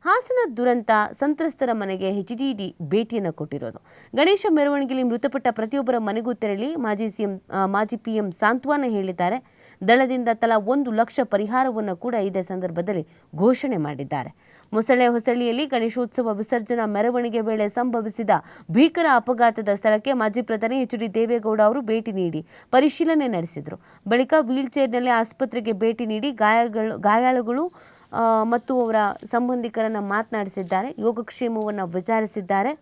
ಹಾಸನ ದುರಂತ ಸಂತ್ರಸ್ತರ ಮನೆಗೆ HDD ಭೇಟಿಯನ್ನು ಕೊಟ್ಟಿರೋದು. ಗಣೇಶ ಮೆರವಣಿಗೆಯಲ್ಲಿ ಮೃತಪಟ್ಟ ಪ್ರತಿಯೊಬ್ಬರ ಮನೆಗೂ ತೆರಳಿ ಮಾಜಿ PM ಸಾಂತ್ವನ ಹೇಳಿದ್ದಾರೆ. ದಳದಿಂದ ತಲಾ 1 ಲಕ್ಷ ಪರಿಹಾರವನ್ನು ಕೂಡ ಇದೇ ಸಂದರ್ಭದಲ್ಲಿ ಘೋಷಣೆ ಮಾಡಿದ್ದಾರೆ. ಹೊಸಳ್ಳಿಯಲ್ಲಿ ಗಣೇಶೋತ್ಸವ ವಿಸರ್ಜನಾ ಮೆರವಣಿಗೆ ವೇಳೆ ಸಂಭವಿಸಿದ ಭೀಕರ ಅಪಘಾತದ ಸ್ಥಳಕ್ಕೆ ಮಾಜಿ ಪ್ರಧಾನಿ HD ದೇವೇಗೌಡ ಅವರು ಭೇಟಿ ನೀಡಿ ಪರಿಶೀಲನೆ ನಡೆಸಿದರು. ಬಳಿಕ ವೀಲ್ಚೇರ್ನಲ್ಲಿ ಆಸ್ಪತ್ರೆಗೆ ಭೇಟಿ ನೀಡಿ ಗಾಯಾಳುಗಳು ಮತ್ತು ಅವರ ಸಂಬಂಧಿಕರನ್ನು ಮಾತನಾಡಿಸಿದ್ದಾರೆ. ಯೋಗಕ್ಷೇಮವನ್ನು ವಿಚಾರಿಸಿದ್ದಾರೆ.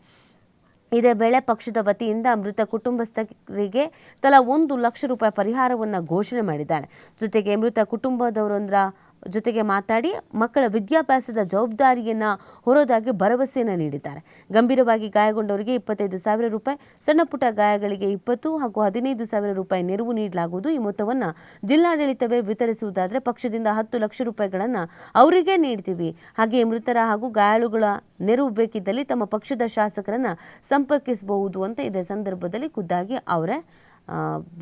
ಇದೇ ವೇಳೆ ಪಕ್ಷದ ವತಿಯಿಂದ ಮೃತ ಕುಟುಂಬಸ್ಥರಿಗೆ ತಲಾ 1 ಲಕ್ಷ ರೂಪಾಯಿ ಪರಿಹಾರವನ್ನು ಘೋಷಣೆ ಮಾಡಿದ್ದಾರೆ. ಜೊತೆಗೆ ಮೃತ ಕುಟುಂಬದವರೊಂದರ ಜೊತೆಗೆ ಮಾತಾಡಿ ಮಕ್ಕಳ ವಿದ್ಯಾಭ್ಯಾಸದ ಜವಾಬ್ದಾರಿಯನ್ನು ಹೊರೋದಾಗಿ ಭರವಸೆಯನ್ನು ನೀಡಿದ್ದಾರೆ. ಗಂಭೀರವಾಗಿ ಗಾಯಗೊಂಡವರಿಗೆ 25,000 ರೂಪಾಯಿ, ಸಣ್ಣ ಪುಟ್ಟ ಗಾಯಗಳಿಗೆ 20 ಹಾಗೂ 15,000 ರೂಪಾಯಿ ನೆರವು ನೀಡಲಾಗುವುದು. ಈ ಮೊತ್ತವನ್ನು ಜಿಲ್ಲಾಡಳಿತವೇ ವಿತರಿಸುವುದಾದರೆ ಪಕ್ಷದಿಂದ 10 ಲಕ್ಷ ರೂಪಾಯಿಗಳನ್ನು ಅವರಿಗೆ ನೀಡ್ತೀವಿ. ಹಾಗೆ ಮೃತರ ಹಾಗೂ ಗಾಯಾಳುಗಳ ನೆರವು ಬೇಕಿದ್ದಲ್ಲಿ ತಮ್ಮ ಪಕ್ಷದ ಶಾಸಕರನ್ನು ಸಂಪರ್ಕಿಸಬಹುದು ಅಂತ ಇದೇ ಸಂದರ್ಭದಲ್ಲಿ ಖುದ್ದಾಗಿ ಅವರೇ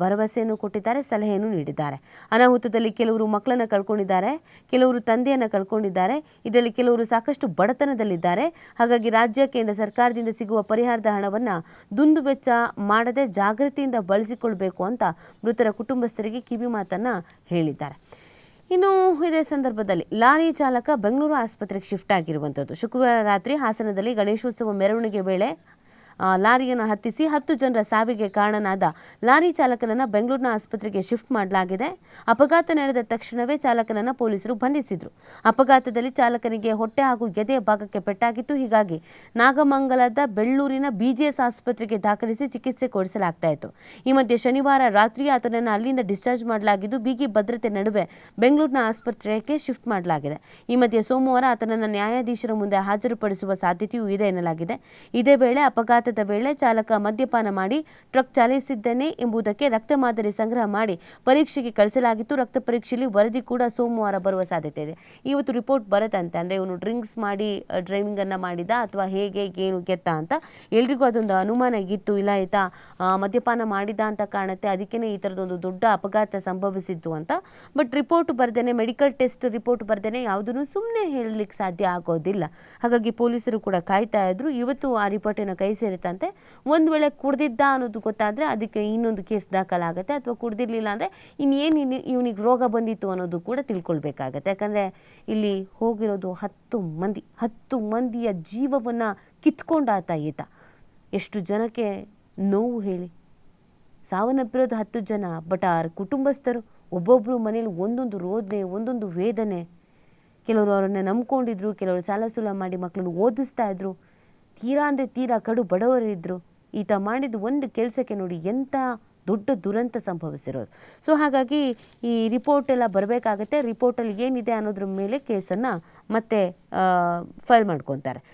ಭರವಸೆಯನ್ನು ಕೊಟ್ಟಿದ್ದಾರೆ, ಸಲಹೆಯನ್ನು ನೀಡಿದ್ದಾರೆ. ಅನಾಹುತದಲ್ಲಿ ಕೆಲವರು ಮಕ್ಕಳನ್ನು ಕಳ್ಕೊಂಡಿದ್ದಾರೆ, ಕೆಲವರು ತಂದೆಯನ್ನು ಕಳ್ಕೊಂಡಿದ್ದಾರೆ. ಇದರಲ್ಲಿ ಕೆಲವರು ಸಾಕಷ್ಟು ಬಡತನದಲ್ಲಿದ್ದಾರೆ. ಹಾಗಾಗಿ ರಾಜ್ಯ ಕೇಂದ್ರ ಸರ್ಕಾರದಿಂದ ಸಿಗುವ ಪರಿಹಾರದ ಹಣವನ್ನು ದುಂದುವೆಚ್ಚ ಮಾಡದೆ ಜಾಗೃತಿಯಿಂದ ಬಳಸಿಕೊಳ್ಬೇಕು ಅಂತ ಮೃತರ ಕುಟುಂಬಸ್ಥರಿಗೆ ಕಿವಿ ಮಾತನ್ನು ಹೇಳಿದ್ದಾರೆ. ಇನ್ನು ಇದೇ ಸಂದರ್ಭದಲ್ಲಿ ಲಾರಿ ಚಾಲಕ ಬೆಂಗಳೂರು ಆಸ್ಪತ್ರೆಗೆ ಶಿಫ್ಟ್ ಆಗಿರುವಂಥದ್ದು. ಶುಕ್ರವಾರ ರಾತ್ರಿ ಹಾಸನದಲ್ಲಿ ಗಣೇಶೋತ್ಸವ ಮೆರವಣಿಗೆ ವೇಳೆ ಲಾರಿಯನ್ನು ಹತ್ತಿಸಿ 10 ಜನರ ಸಾವಿಗೆ ಕಾರಣನಾದ ಲಾರಿ ಚಾಲಕನನ್ನು ಬೆಂಗಳೂರಿನ ಆಸ್ಪತ್ರೆಗೆ ಶಿಫ್ಟ್ ಮಾಡಲಾಗಿದೆ. ಅಪಘಾತ ನಡೆದ ತಕ್ಷಣವೇ ಚಾಲಕನನ್ನು ಪೊಲೀಸರು ಬಂಧಿಸಿದರು. ಅಪಘಾತದಲ್ಲಿ ಚಾಲಕನಿಗೆ ಹೊಟ್ಟೆ ಹಾಗೂ ಎದೆಯ ಭಾಗಕ್ಕೆ ಪೆಟ್ಟಾಗಿತ್ತು. ಹೀಗಾಗಿ ನಾಗಮಂಗಲದ ಬೆಳ್ಳೂರಿನ BGS ಆಸ್ಪತ್ರೆಗೆ ದಾಖಲಿಸಿ ಚಿಕಿತ್ಸೆ ಕೊಡಿಸಲಾಗ್ತಾ ಇತ್ತು. ಈ ಮಧ್ಯೆ ಶನಿವಾರ ರಾತ್ರಿ ಆತನನ್ನು ಅಲ್ಲಿಂದ ಡಿಸ್ಚಾರ್ಜ್ ಮಾಡಲಾಗಿದ್ದು ಬಿಗಿ ಭದ್ರತೆ ನಡುವೆ ಬೆಂಗಳೂರಿನ ಆಸ್ಪತ್ರೆಗೆ ಶಿಫ್ಟ್ ಮಾಡಲಾಗಿದೆ. ಈ ಮಧ್ಯೆ ಸೋಮವಾರ ಆತನನ್ನು ನ್ಯಾಯಾಧೀಶರ ಮುಂದೆ ಹಾಜರುಪಡಿಸುವ ಸಾಧ್ಯತೆಯೂ ಇದೆ ಎನ್ನಲಾಗಿದೆ. ಇದೇ ವೇಳೆ ಅಪಘಾತದ ವೇಳೆ ಚಾಲಕ ಮದ್ಯಪಾನ ಮಾಡಿ ಟ್ರಕ್ ಚಾಲಿಸಿದ್ದೇನೆ ಎಂಬುದಕ್ಕೆ ರಕ್ತ ಮಾದರಿ ಸಂಗ್ರಹ ಮಾಡಿ ಪರೀಕ್ಷೆಗೆ ಕಳಿಸಲಾಗಿತ್ತು. ರಕ್ತ ಪರೀಕ್ಷೆಯಲ್ಲಿ ವರದಿ ಕೂಡ ಸೋಮವಾರ ಬರುವ ಸಾಧ್ಯತೆ ಇದೆ. ಇವತ್ತು ರಿಪೋರ್ಟ್ ಬರುತ್ತಂತೆ. ಅಂದರೆ ಇವನು ಡ್ರಿಂಕ್ಸ್ ಮಾಡಿ ಡ್ರೈವಿಂಗ್ ಅನ್ನು ಮಾಡಿದ ಅಥವಾ ಹೇಗೆ ಏನು ಗೆತ್ತ ಅಂತ ಎಲ್ರಿಗೂ ಅದೊಂದು ಅನುಮಾನ ಇತ್ತು. ಇಲ್ಲ ಆಯ್ತಾ ಮದ್ಯಪಾನ ಮಾಡಿದ ಅಂತ ಕಾಣುತ್ತೆ, ಅದಕ್ಕೇನೆ ಈ ಥರದೊಂದು ದೊಡ್ಡ ಅಪಘಾತ ಸಂಭವಿಸಿತ್ತು ಅಂತ. ಬಟ್ ರಿಪೋರ್ಟ್ ಬರ್ದೇನೆ, ಮೆಡಿಕಲ್ ಟೆಸ್ಟ್ ರಿಪೋರ್ಟ್ ಬರ್ದೇನೆ ಯಾವುದನ್ನು ಸುಮ್ಮನೆ ಹೇಳಲಿಕ್ಕೆ ಸಾಧ್ಯ ಆಗೋದಿಲ್ಲ. ಹಾಗಾಗಿ ಪೊಲೀಸರು ಕೂಡ ಕಾಯ್ತಾ ಇದ್ರು. ಇವತ್ತು ಆ ರಿಪೋರ್ಟಿನ ಕೈ ಸೇರಿತಂತೆ. ಒಂದು ವೇಳೆ ಕುಡ್ದಿದ್ದ ಅನ್ನೋದು ಗೊತ್ತಾದರೆ ಅದಕ್ಕೆ ಇನ್ನೊಂದು ಕೇಸ್ ದಾಖಲಾಗುತ್ತೆ, ಅಥವಾ ಕುಡ್ದಿರ್ಲಿಲ್ಲ ಅಂದರೆ ಇನ್ನೇನು ಇವನಿಗೆ ರೋಗ ಬಂದಿತ್ತು ಅನ್ನೋದು ಕೂಡ ತಿಳ್ಕೊಳ್ಬೇಕಾಗತ್ತೆ. ಯಾಕಂದರೆ ಇಲ್ಲಿ ಹೋಗಿರೋದು 10 ಮಂದಿಯ ಜೀವವನ್ನು ಕಿತ್ಕೊಂಡಾತ ಈತ. ಎಷ್ಟು ಜನಕ್ಕೆ ನೋವು ಹೇಳಿ. ಸಾವನ್ನಪ್ಪಿರೋದು 10 ಜನ. ಬಟ್ ಆ ಕುಟುಂಬಸ್ಥರು ಒಬ್ಬೊಬ್ಬರು ಮನೇಲಿ ಒಂದೊಂದು ರೋದನೆ, ಒಂದೊಂದು ವೇದನೆ. ಕೆಲವರು ಅವರನ್ನು ನಂಬ್ಕೊಂಡಿದ್ರು, ಕೆಲವರು ಸಾಲ ಸೂಲ ಮಾಡಿ ಮಕ್ಕಳನ್ನು ಓದಿಸ್ತಾ ಇದ್ರು. ತೀರಾ ಅಂದರೆ ತೀರಾ ಕಡು ಬಡವರಿದ್ದರು. ಈತ ಮಾಡಿದ ಒಂದು ಕೆಲಸಕ್ಕೆ ನೋಡಿ ಎಂಥ ದೊಡ್ಡ ದುರಂತ ಸಂಭವಿಸಿರೋದು. ಸೊ ಹಾಗಾಗಿ ಈ ರಿಪೋರ್ಟ್ ಎಲ್ಲ ಬರಬೇಕಾಗತ್ತೆ. ರಿಪೋರ್ಟಲ್ಲಿ ಏನಿದೆ ಅನ್ನೋದ್ರ ಮೇಲೆ ಕೇಸನ್ನು ಮತ್ತೆ ಫೈಲ್ ಮಾಡ್ಕೊತಾರೆ.